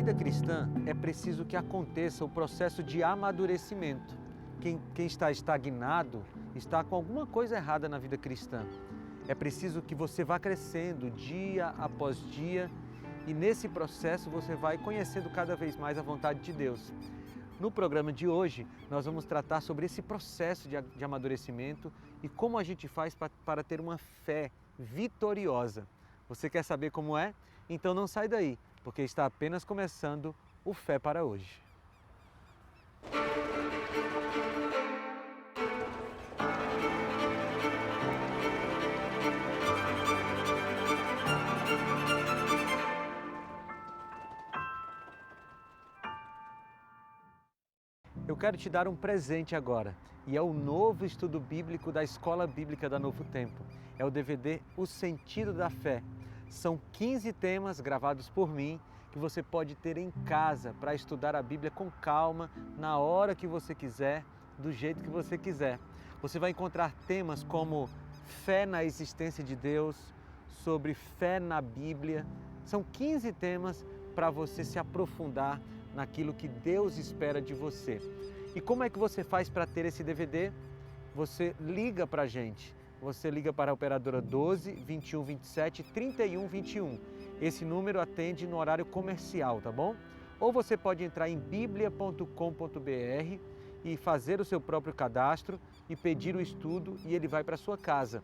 vida cristã é preciso que aconteça o processo de amadurecimento. Quem está estagnado está com alguma coisa errada na vida cristã. É preciso que você vá crescendo dia após dia e nesse processo você vai conhecendo cada vez mais a vontade de Deus. No programa de hoje, nós vamos tratar sobre esse processo de amadurecimento e como a gente faz para ter uma fé vitoriosa. Você quer saber como é? Então não sai daí, porque está apenas começando o Fé para Hoje. Eu quero te dar um presente agora, e é o novo estudo bíblico da Escola Bíblica da Novo Tempo. É o DVD O Sentido da Fé. São 15 temas gravados por mim que você pode ter em casa para estudar a Bíblia com calma, na hora que você quiser, do jeito que você quiser. Você vai encontrar temas como fé na existência de Deus, sobre fé na Bíblia. São 15 temas para você se aprofundar naquilo que Deus espera de você. E como é que você faz para ter esse DVD? Você liga para a gente. Você liga para a operadora 12 21 27 31 21. Esse número atende no horário comercial, tá bom? Ou você pode entrar em biblia.com.br e fazer o seu próprio cadastro e pedir o estudo e ele vai para a sua casa.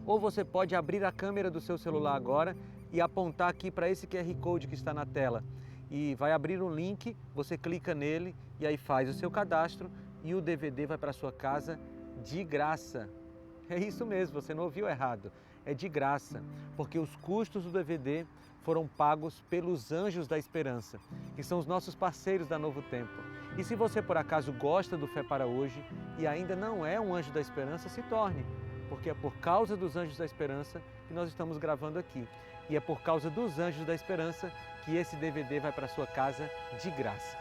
Ou você pode abrir a câmera do seu celular agora e apontar aqui para esse QR Code que está na tela. E vai abrir um link, você clica nele e aí faz o seu cadastro e o DVD vai para a sua casa de graça. É isso mesmo, você não ouviu errado, é de graça, porque os custos do DVD foram pagos pelos Anjos da Esperança, que são os nossos parceiros da Novo Tempo. E se você por acaso gosta do Fé para Hoje e ainda não é um Anjo da Esperança, se torne, porque é por causa dos Anjos da Esperança que nós estamos gravando aqui. E é por causa dos Anjos da Esperança que esse DVD vai para a sua casa de graça.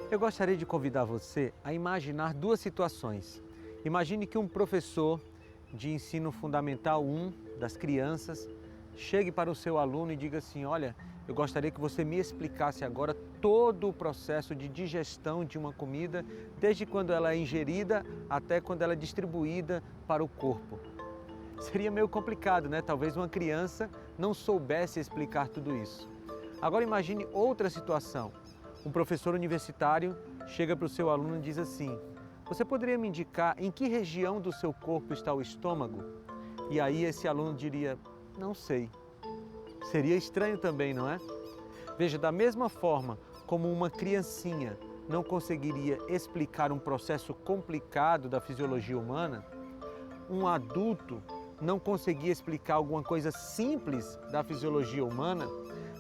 Eu gostaria de convidar você a imaginar duas situações. Imagine que um professor de ensino fundamental 1 das crianças chegue para o seu aluno e diga assim: olha, eu gostaria que você me explicasse agora todo o processo de digestão de uma comida, desde quando ela é ingerida até quando ela é distribuída para o corpo. Seria meio complicado, né? Talvez uma criança não soubesse explicar tudo isso. Agora imagine outra situação. Um professor universitário chega para o seu aluno e diz assim: você poderia me indicar em que região do seu corpo está o estômago? E aí esse aluno diria: não sei. Seria estranho também, não é? Veja, da mesma forma como uma criancinha não conseguiria explicar um processo complicado da fisiologia humana, um adulto não conseguia explicar alguma coisa simples da fisiologia humana.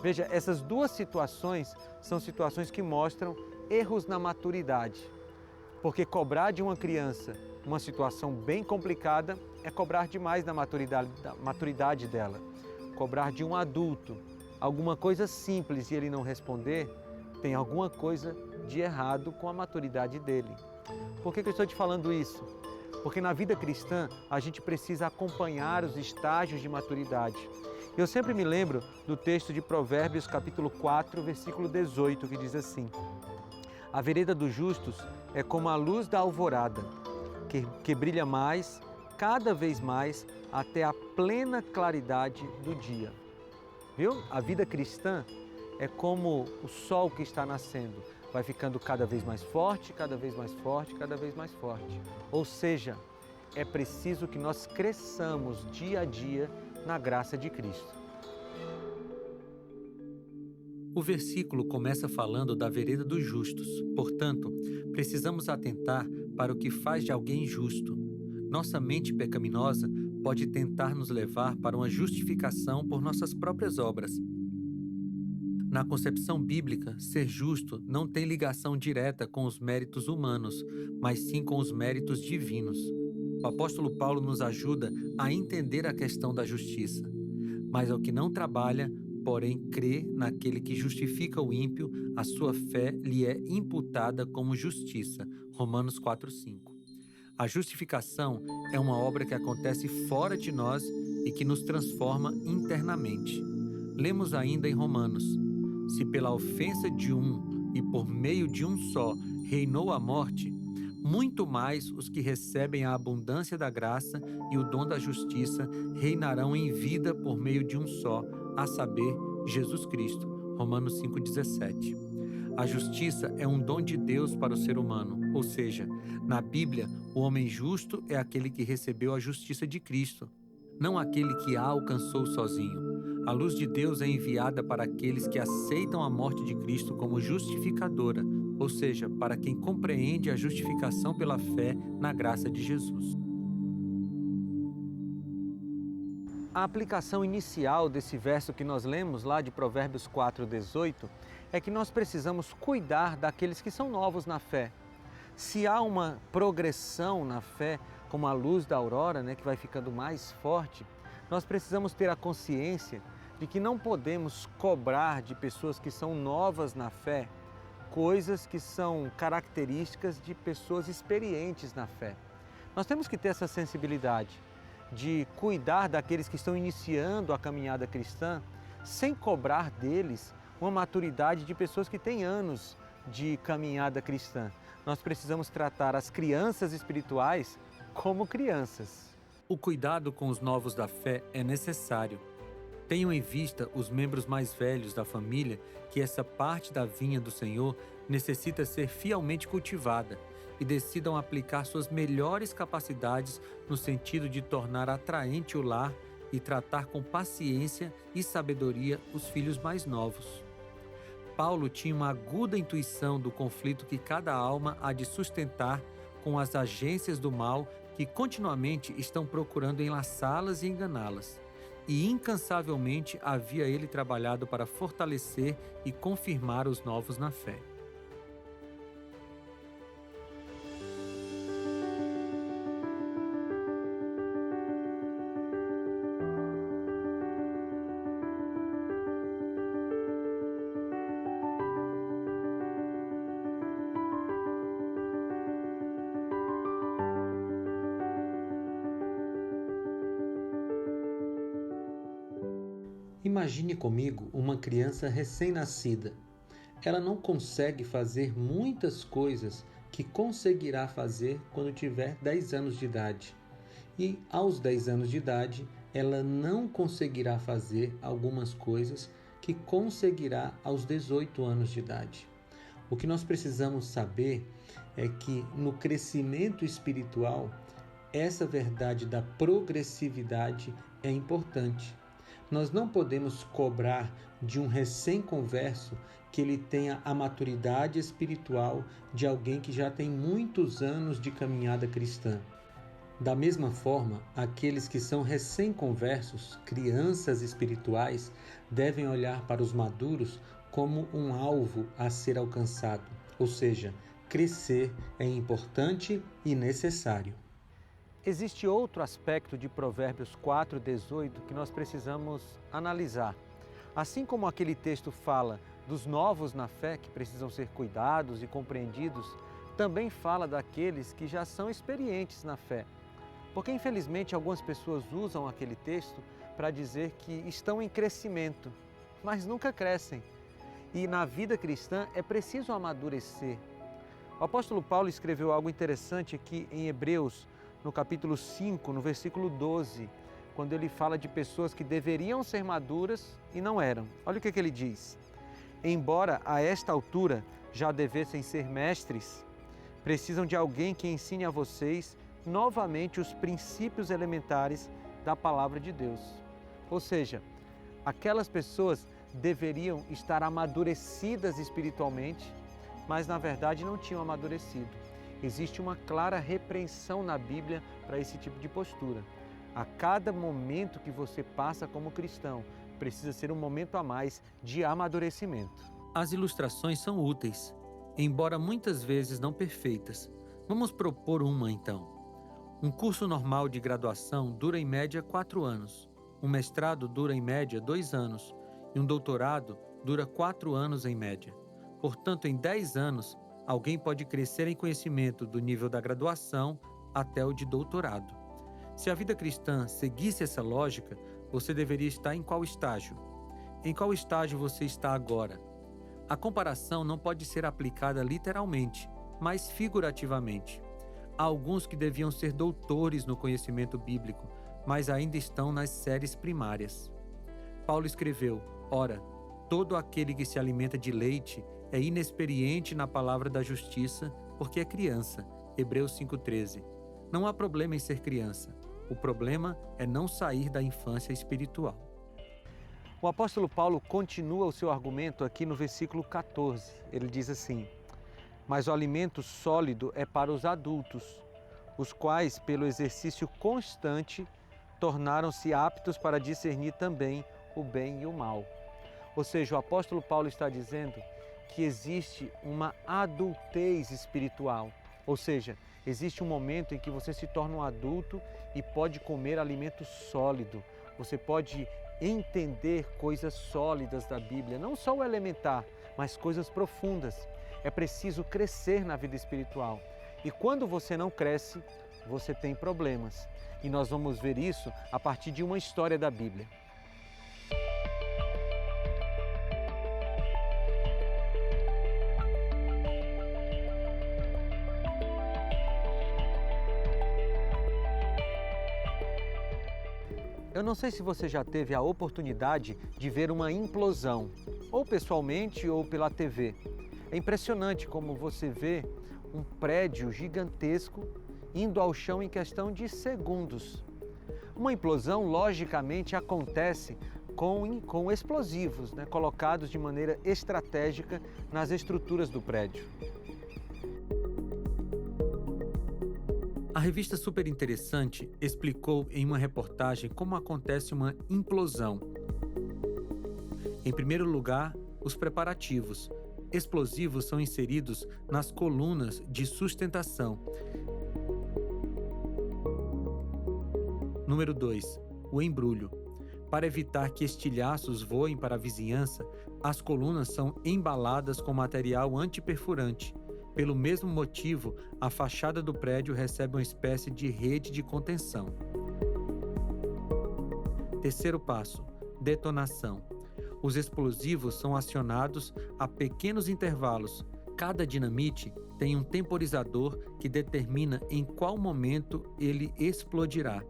Veja, essas duas situações são situações que mostram erros na maturidade. Porque cobrar de uma criança uma situação bem complicada é cobrar demais da maturidade dela. Cobrar de um adulto alguma coisa simples e ele não responder, tem alguma coisa de errado com a maturidade dele. Por que eu estou te falando isso? Porque na vida cristã a gente precisa acompanhar os estágios de maturidade. Eu sempre me lembro do texto de Provérbios capítulo 4, versículo 18, que diz assim: a vereda dos justos é como a luz da alvorada, que brilha mais, cada vez mais, até a plena claridade do dia. Viu? A vida cristã é como o sol que está nascendo, vai ficando cada vez mais forte, cada vez mais forte, cada vez mais forte. Ou seja, é preciso que nós cresçamos dia a dia na graça de Cristo. O versículo começa falando da vereda dos justos. Portanto, precisamos atentar para o que faz de alguém justo. Nossa mente pecaminosa pode tentar nos levar para uma justificação por nossas próprias obras. Na concepção bíblica, ser justo não tem ligação direta com os méritos humanos, mas sim com os méritos divinos. O apóstolo Paulo nos ajuda a entender a questão da justiça. Mas ao que não trabalha, porém crê naquele que justifica o ímpio, a sua fé lhe é imputada como justiça. Romanos 4:5. A justificação é uma obra que acontece fora de nós e que nos transforma internamente. Lemos ainda em Romanos: se pela ofensa de um e por meio de um só reinou a morte, muito mais os que recebem a abundância da graça e o dom da justiça reinarão em vida por meio de um só, a saber, Jesus Cristo. Romanos 5,17. A justiça é um dom de Deus para o ser humano, ou seja, na Bíblia, o homem justo é aquele que recebeu a justiça de Cristo, não aquele que a alcançou sozinho. A luz de Deus é enviada para aqueles que aceitam a morte de Cristo como justificadora, ou seja, para quem compreende a justificação pela fé na graça de Jesus. A aplicação inicial desse verso que nós lemos lá de Provérbios 4:18 é que nós precisamos cuidar daqueles que são novos na fé. Se há uma progressão na fé, como a luz da aurora, que vai ficando mais forte, nós precisamos ter a consciência de que não podemos cobrar de pessoas que são novas na fé coisas que são características de pessoas experientes na fé. Nós temos que ter essa sensibilidade de cuidar daqueles que estão iniciando a caminhada cristã sem cobrar deles uma maturidade de pessoas que têm anos de caminhada cristã. Nós precisamos tratar as crianças espirituais como crianças. O cuidado com os novos da fé é necessário. Tenham em vista os membros mais velhos da família que essa parte da vinha do Senhor necessita ser fielmente cultivada e decidam aplicar suas melhores capacidades no sentido de tornar atraente o lar e tratar com paciência e sabedoria os filhos mais novos. Paulo tinha uma aguda intuição do conflito que cada alma há de sustentar com as agências do mal que continuamente estão procurando enlaçá-las e enganá-las. E incansavelmente havia ele trabalhado para fortalecer e confirmar os novos na fé. Imagine comigo uma criança recém-nascida. Ela não consegue fazer muitas coisas que conseguirá fazer quando tiver 10 anos de idade. E aos 10 anos de idade, ela não conseguirá fazer algumas coisas que conseguirá aos 18 anos de idade. O que nós precisamos saber é que no crescimento espiritual, essa verdade da progressividade é importante. Nós não podemos cobrar de um recém-converso que ele tenha a maturidade espiritual de alguém que já tem muitos anos de caminhada cristã. Da mesma forma, aqueles que são recém-conversos, crianças espirituais, devem olhar para os maduros como um alvo a ser alcançado. Ou seja, crescer é importante e necessário. Existe outro aspecto de Provérbios 4:18 que nós precisamos analisar. Assim como aquele texto fala dos novos na fé que precisam ser cuidados e compreendidos, também fala daqueles que já são experientes na fé. Porque infelizmente algumas pessoas usam aquele texto para dizer que estão em crescimento, mas nunca crescem. E na vida cristã é preciso amadurecer. O apóstolo Paulo escreveu algo interessante aqui em Hebreus, no capítulo 5, no versículo 12, quando ele fala de pessoas que deveriam ser maduras e não eram. Olha o que ele diz. Embora a esta altura já devessem ser mestres, precisam de alguém que ensine a vocês novamente os princípios elementares da palavra de Deus. Ou seja, aquelas pessoas deveriam estar amadurecidas espiritualmente, mas na verdade não tinham amadurecido. Existe uma clara repreensão na Bíblia para esse tipo de postura. A cada momento que você passa como cristão, precisa ser um momento a mais de amadurecimento. As ilustrações são úteis, embora muitas vezes não perfeitas. Vamos propor uma então. Um curso normal de graduação dura em média 4 anos. Um mestrado dura em média 2 anos. E um doutorado dura 4 anos em média. Portanto, em 10 anos, alguém pode crescer em conhecimento do nível da graduação até o de doutorado. Se a vida cristã seguisse essa lógica, você deveria estar em qual estágio? Em qual estágio você está agora? A comparação não pode ser aplicada literalmente, mas figurativamente. Há alguns que deviam ser doutores no conhecimento bíblico, mas ainda estão nas séries primárias. Paulo escreveu: ora, todo aquele que se alimenta de leite é inexperiente na palavra da justiça, porque é criança. Hebreus 5,13. Não há problema em ser criança. O problema é não sair da infância espiritual. O apóstolo Paulo continua o seu argumento aqui no versículo 14. Ele diz assim: mas o alimento sólido é para os adultos, os quais, pelo exercício constante, tornaram-se aptos para discernir também o bem e o mal. Ou seja, o apóstolo Paulo está dizendo que existe uma adultez espiritual. Ou seja, existe um momento em que você se torna um adulto e pode comer alimento sólido. Você pode entender coisas sólidas da Bíblia, não só o elementar, mas coisas profundas. É preciso crescer na vida espiritual. E quando você não cresce, você tem problemas. E nós vamos ver isso a partir de uma história da Bíblia. Eu não sei se você já teve a oportunidade de ver uma implosão, ou pessoalmente ou pela TV. É impressionante como você vê um prédio gigantesco indo ao chão em questão de segundos. Uma implosão, logicamente, acontece com explosivos, colocados de maneira estratégica nas estruturas do prédio. A revista Super Interessante explicou em uma reportagem como acontece uma implosão. Em primeiro lugar, os preparativos. Explosivos são inseridos nas colunas de sustentação. Número 2. O embrulho. Para evitar que estilhaços voem para a vizinhança, as colunas são embaladas com material antiperfurante. Pelo mesmo motivo, a fachada do prédio recebe uma espécie de rede de contenção. Terceiro passo: detonação. Os explosivos são acionados a pequenos intervalos. Cada dinamite tem um temporizador que determina em qual momento ele explodirá.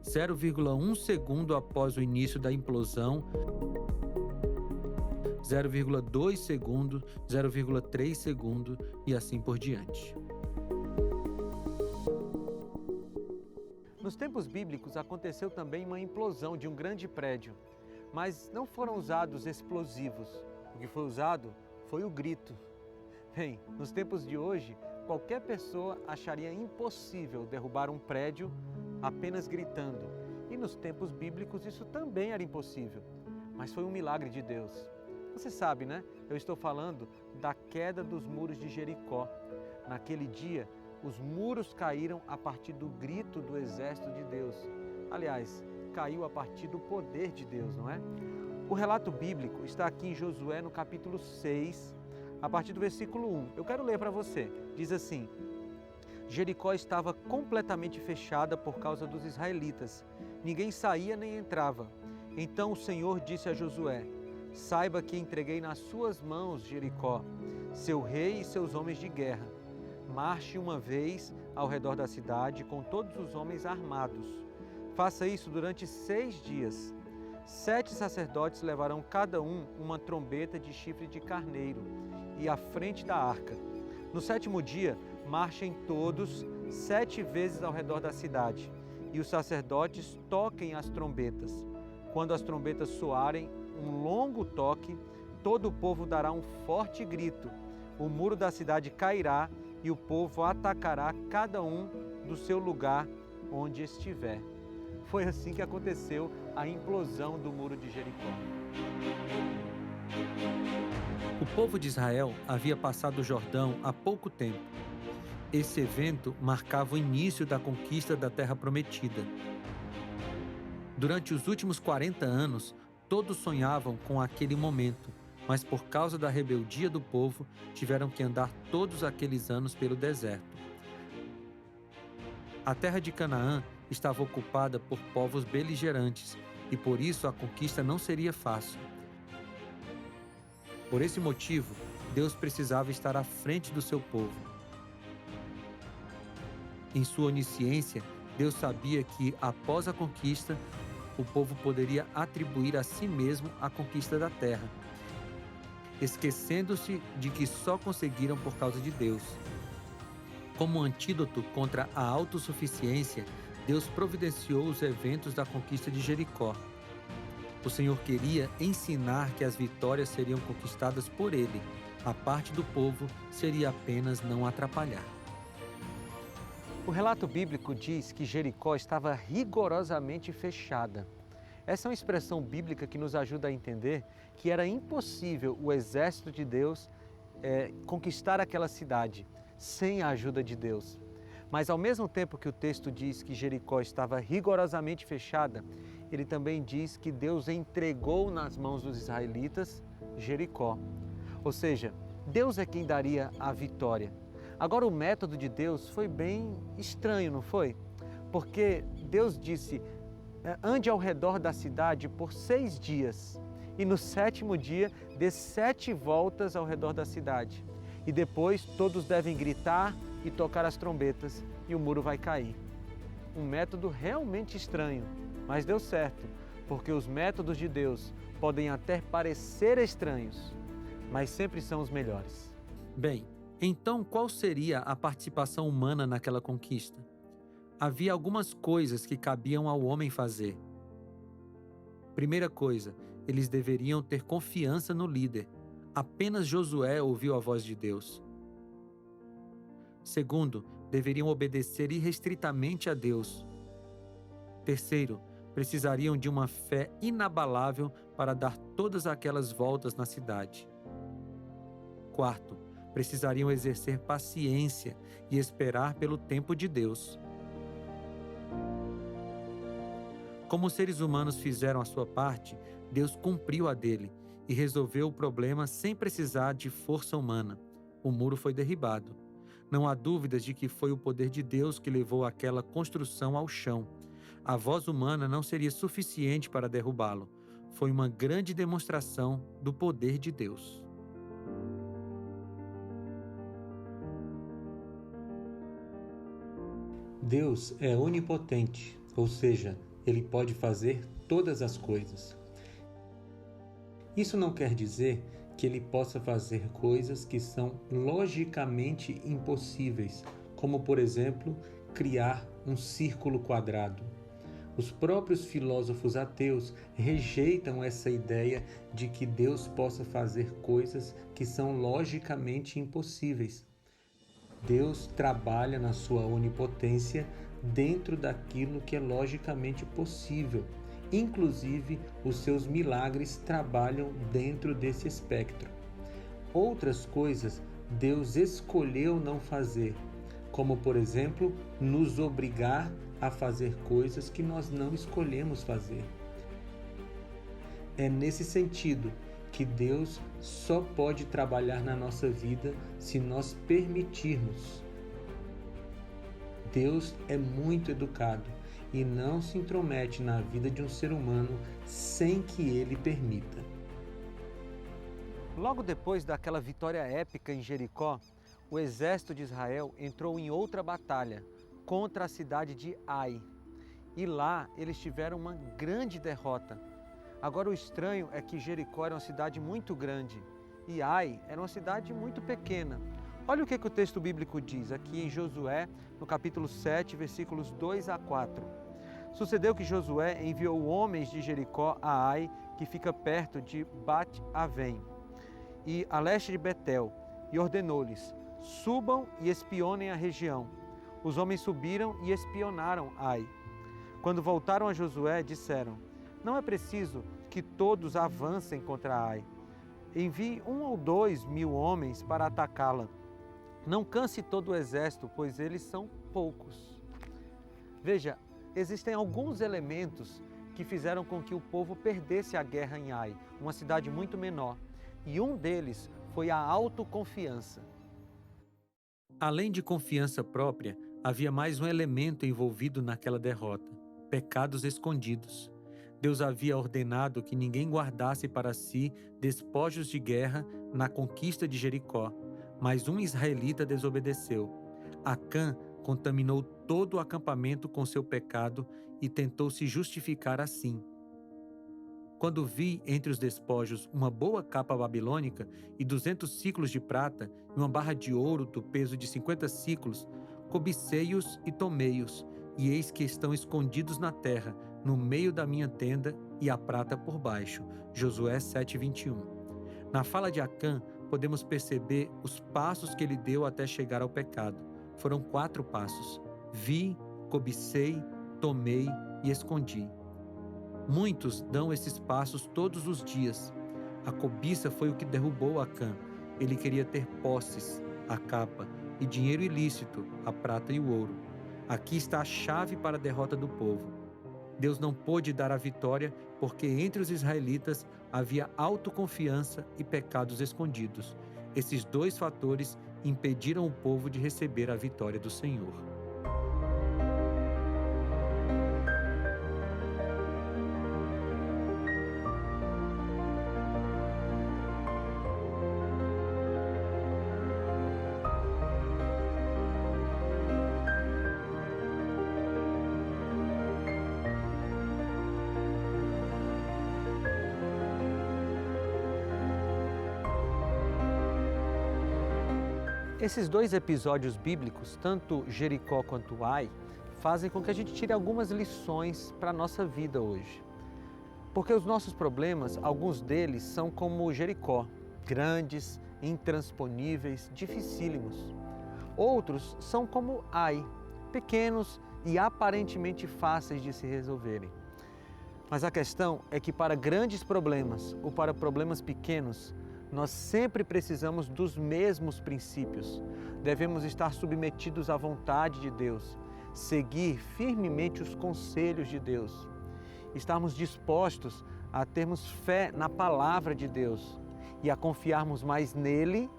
0,1 segundo após o início da implosão, 0,2 segundo, 0,3 segundo e assim por diante. Nos tempos bíblicos aconteceu também uma implosão de um grande prédio, mas não foram usados explosivos. O que foi usado foi o grito. Bem, nos tempos de hoje, qualquer pessoa acharia impossível derrubar um prédio apenas gritando. E nos tempos bíblicos isso também era impossível, mas foi um milagre de Deus. Você sabe, né? Eu estou falando da queda dos muros de Jericó. Naquele dia, os muros caíram a partir do grito do exército de Deus. Aliás, caiu a partir do poder de Deus, não é? O relato bíblico está aqui em Josué, no capítulo 6, a partir do versículo 1. Eu quero ler para você. Diz assim: Jericó estava completamente fechada por causa dos israelitas. Ninguém saía nem entrava. Então o Senhor disse a Josué: saiba que entreguei nas suas mãos Jericó, seu rei e seus homens de guerra. Marche uma vez ao redor da cidade com todos os homens armados. Faça isso durante 6 dias. 7 sacerdotes levarão cada um uma trombeta de chifre de carneiro e à frente da arca. No 7º dia, marchem todos 7 vezes ao redor da cidade e os sacerdotes toquem as trombetas. Quando as trombetas soarem um longo toque, todo o povo dará um forte grito. O muro da cidade cairá e o povo atacará cada um do seu lugar onde estiver. Foi assim que aconteceu a implosão do Muro de Jericó. O povo de Israel havia passado o Jordão há pouco tempo. Esse evento marcava o início da conquista da Terra Prometida. Durante os últimos 40 anos, todos sonhavam com aquele momento, mas por causa da rebeldia do povo, tiveram que andar todos aqueles anos pelo deserto. A terra de Canaã estava ocupada por povos beligerantes e por isso a conquista não seria fácil. Por esse motivo, Deus precisava estar à frente do seu povo. Em sua onisciência, Deus sabia que, após a conquista, o povo poderia atribuir a si mesmo a conquista da terra, esquecendo-se de que só conseguiram por causa de Deus. Como antídoto contra a autossuficiência, Deus providenciou os eventos da conquista de Jericó. O Senhor queria ensinar que as vitórias seriam conquistadas por Ele. A parte do povo seria apenas não atrapalhar. O relato bíblico diz que Jericó estava rigorosamente fechada. Essa é uma expressão bíblica que nos ajuda a entender que era impossível o exército de Deus conquistar aquela cidade sem a ajuda de Deus. Mas ao mesmo tempo que o texto diz que Jericó estava rigorosamente fechada, ele também diz que Deus entregou nas mãos dos israelitas Jericó. Ou seja, Deus é quem daria a vitória. Agora, o método de Deus foi bem estranho, não foi? Porque Deus disse, ande ao redor da cidade por 6 dias e no 7º dia dê 7 voltas ao redor da cidade. E depois todos devem gritar e tocar as trombetas e o muro vai cair. Um método realmente estranho, mas deu certo, porque os métodos de Deus podem até parecer estranhos, mas sempre são os melhores. Bem, então qual seria a participação humana naquela conquista? Havia algumas coisas que cabiam ao homem fazer. Primeira coisa, eles deveriam ter confiança no líder. Apenas Josué ouviu a voz de Deus. Segundo, deveriam obedecer irrestritamente a Deus. Terceiro, precisariam de uma fé inabalável para dar todas aquelas voltas na cidade. Quarto, precisariam exercer paciência e esperar pelo tempo de Deus. Como os seres humanos fizeram a sua parte, Deus cumpriu a dele e resolveu o problema sem precisar de força humana. O muro foi derribado. Não há dúvidas de que foi o poder de Deus que levou aquela construção ao chão. A voz humana não seria suficiente para derrubá-lo. Foi uma grande demonstração do poder de Deus. Deus é onipotente, ou seja, Ele pode fazer todas as coisas. Isso não quer dizer que Ele possa fazer coisas que são logicamente impossíveis, como, por exemplo, criar um círculo quadrado. Os próprios filósofos ateus rejeitam essa ideia de que Deus possa fazer coisas que são logicamente impossíveis. Deus trabalha na sua onipotência dentro daquilo que é logicamente possível. Inclusive, os seus milagres trabalham dentro desse espectro. Outras coisas Deus escolheu não fazer, como, por exemplo, nos obrigar a fazer coisas que nós não escolhemos fazer. É nesse sentido que Deus só pode trabalhar na nossa vida se nós permitirmos. Deus é muito educado e não se intromete na vida de um ser humano sem que ele permita. Logo depois daquela vitória épica em Jericó, o exército de Israel entrou em outra batalha contra a cidade de Ai. E lá eles tiveram uma grande derrota. Agora, o estranho é que Jericó era uma cidade muito grande e Ai era uma cidade muito pequena. Olha o que o texto bíblico diz aqui em Josué, no capítulo 7, versículos 2 a 4. Sucedeu que Josué enviou homens de Jericó a Ai, que fica perto de Bet-Avém, e a leste de Betel, e ordenou-lhes: subam e espionem a região. Os homens subiram e espionaram Ai. Quando voltaram a Josué, disseram: não é preciso que todos avancem contra Ai. Envie 1 ou 2 mil homens para atacá-la. Não canse todo o exército, pois eles são poucos. Veja, existem alguns elementos que fizeram com que o povo perdesse a guerra em Ai, uma cidade muito menor. E um deles foi a autoconfiança. Além de confiança própria, havia mais um elemento envolvido naquela derrota: pecados escondidos. Deus havia ordenado que ninguém guardasse para si despojos de guerra na conquista de Jericó, mas um israelita desobedeceu. Acã contaminou todo o acampamento com seu pecado e tentou se justificar assim. Quando vi entre os despojos uma boa capa babilônica e 200 siclos de prata e uma barra de ouro do peso de 50 siclos, cobicei-os e tomei-os, e eis que estão escondidos na terra, no meio da minha tenda, e a prata por baixo. Josué 7:21. Na fala de Acã, podemos perceber os passos que ele deu até chegar ao pecado. Foram 4 passos: vi, cobicei, tomei e escondi. Muitos dão esses passos todos os dias. A cobiça foi o que derrubou Acã. Ele queria ter posses, a capa, e dinheiro ilícito, a prata e o ouro. Aqui está a chave para a derrota do povo. Deus não pôde dar a vitória porque entre os israelitas havia autoconfiança e pecados escondidos. Esses 2 fatores impediram o povo de receber a vitória do Senhor. Esses 2 episódios bíblicos, tanto Jericó quanto Ai, fazem com que a gente tire algumas lições para a nossa vida hoje. Porque os nossos problemas, alguns deles são como Jericó, grandes, intransponíveis, dificílimos. Outros são como Ai, pequenos e aparentemente fáceis de se resolverem. Mas a questão é que para grandes problemas ou para problemas pequenos, nós sempre precisamos dos mesmos princípios. Devemos estar submetidos à vontade de Deus, seguir firmemente os conselhos de Deus, estarmos dispostos a termos fé na palavra de Deus e a confiarmos mais nele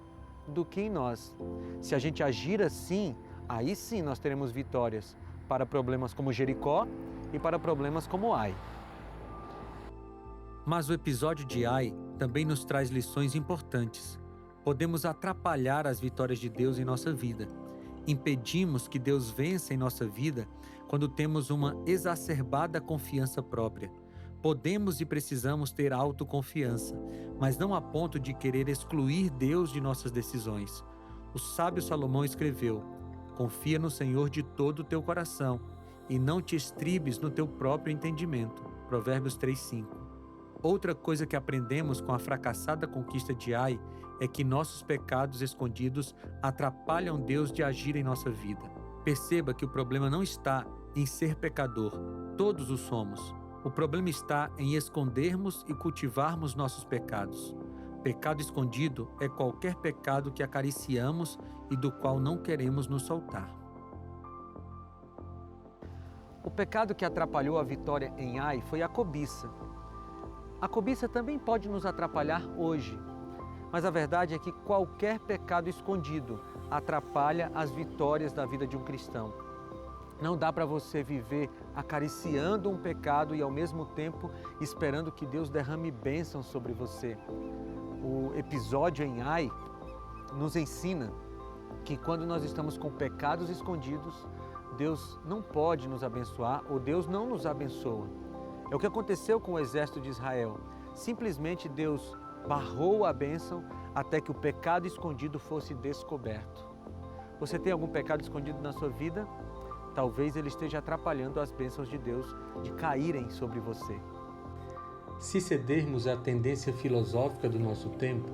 do que em nós. Se a gente agir assim, aí sim nós teremos vitórias para problemas como Jericó e para problemas como Ai. Mas o episódio de Ai também nos traz lições importantes. Podemos atrapalhar as vitórias de Deus em nossa vida. Impedimos que Deus vença em nossa vida quando temos uma exacerbada confiança própria. Podemos e precisamos ter autoconfiança, mas não a ponto de querer excluir Deus de nossas decisões. O sábio Salomão escreveu: confia no Senhor de todo o teu coração e não te estribes no teu próprio entendimento. Provérbios 3:5. Outra coisa que aprendemos com a fracassada conquista de Ai é que nossos pecados escondidos atrapalham Deus de agir em nossa vida. Perceba que o problema não está em ser pecador, todos o somos. O problema está em escondermos e cultivarmos nossos pecados. Pecado escondido é qualquer pecado que acariciamos e do qual não queremos nos soltar. O pecado que atrapalhou a vitória em Ai foi a cobiça. A cobiça também pode nos atrapalhar hoje, mas a verdade é que qualquer pecado escondido atrapalha as vitórias da vida de um cristão. Não dá para você viver acariciando um pecado e ao mesmo tempo esperando que Deus derrame bênçãos sobre você. O episódio em Ai nos ensina que quando nós estamos com pecados escondidos, Deus não pode nos abençoar ou Deus não nos abençoa. É o que aconteceu com o exército de Israel. Simplesmente Deus barrou a bênção até que o pecado escondido fosse descoberto. Você tem algum pecado escondido na sua vida? Talvez ele esteja atrapalhando as bênçãos de Deus de caírem sobre você. Se cedermos à tendência filosófica do nosso tempo,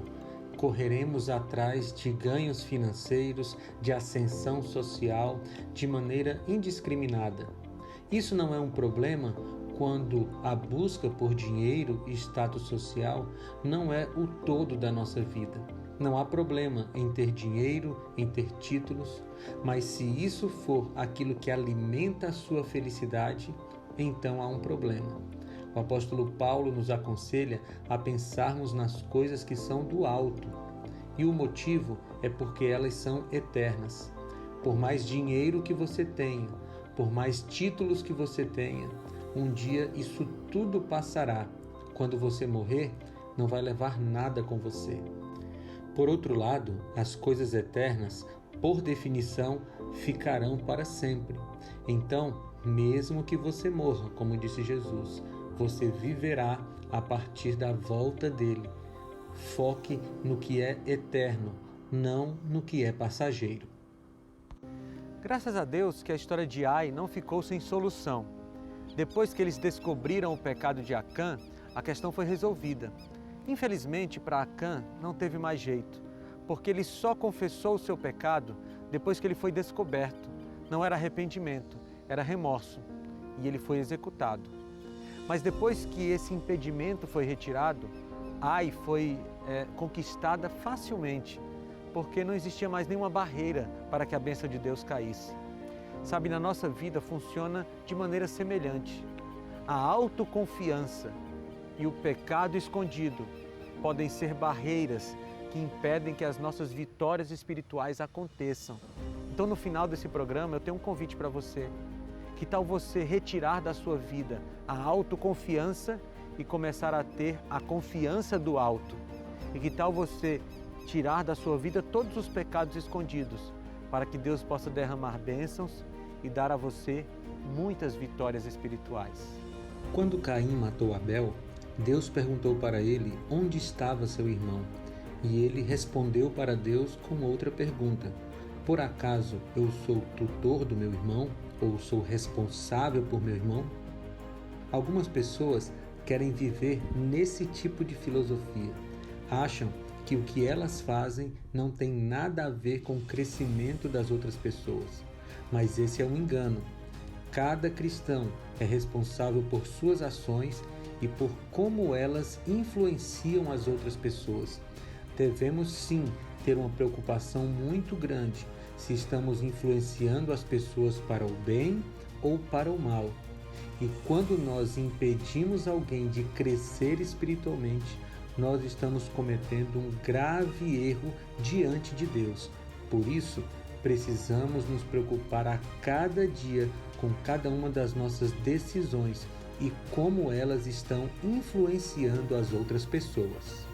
correremos atrás de ganhos financeiros, de ascensão social, de maneira indiscriminada. Isso não é um problema quando a busca por dinheiro e status social não é o todo da nossa vida. Não há problema em ter dinheiro, em ter títulos, mas se isso for aquilo que alimenta a sua felicidade, então há um problema. O apóstolo Paulo nos aconselha a pensarmos nas coisas que são do alto, e o motivo é porque elas são eternas. Por mais dinheiro que você tenha, por mais títulos que você tenha, um dia isso tudo passará. Quando você morrer, não vai levar nada com você. Por outro lado, as coisas eternas, por definição, ficarão para sempre. Então, mesmo que você morra, como disse Jesus, você viverá a partir da volta dele. Foque no que é eterno, não no que é passageiro. Graças a Deus que a história de Ai não ficou sem solução. Depois que eles descobriram o pecado de Acã, a questão foi resolvida. Infelizmente, para Acã não teve mais jeito, porque ele só confessou o seu pecado depois que ele foi descoberto. Não era arrependimento, era remorso, e ele foi executado. Mas depois que esse impedimento foi retirado, Ai foi conquistada facilmente, porque não existia mais nenhuma barreira para que a bênção de Deus caísse. Sabe, na nossa vida funciona de maneira semelhante. A autoconfiança e o pecado escondido podem ser barreiras que impedem que as nossas vitórias espirituais aconteçam. Então, no final desse programa, eu tenho um convite para você. Que tal você retirar da sua vida a autoconfiança e começar a ter a confiança do alto? E que tal você tirar da sua vida todos os pecados escondidos, para que Deus possa derramar bênçãos e dar a você muitas vitórias espirituais? Quando Caim matou Abel, Deus perguntou para ele onde estava seu irmão, e ele respondeu para Deus com outra pergunta: por acaso eu sou tutor do meu irmão, ou sou responsável por meu irmão? Algumas pessoas querem viver nesse tipo de filosofia. Acham que o que elas fazem não tem nada a ver com o crescimento das outras pessoas. Mas esse é um engano. Cada cristão é responsável por suas ações e por como elas influenciam as outras pessoas. Devemos sim ter uma preocupação muito grande se estamos influenciando as pessoas para o bem ou para o mal. E quando nós impedimos alguém de crescer espiritualmente, nós estamos cometendo um grave erro diante de Deus. Por isso, precisamos nos preocupar a cada dia com cada uma das nossas decisões e como elas estão influenciando as outras pessoas.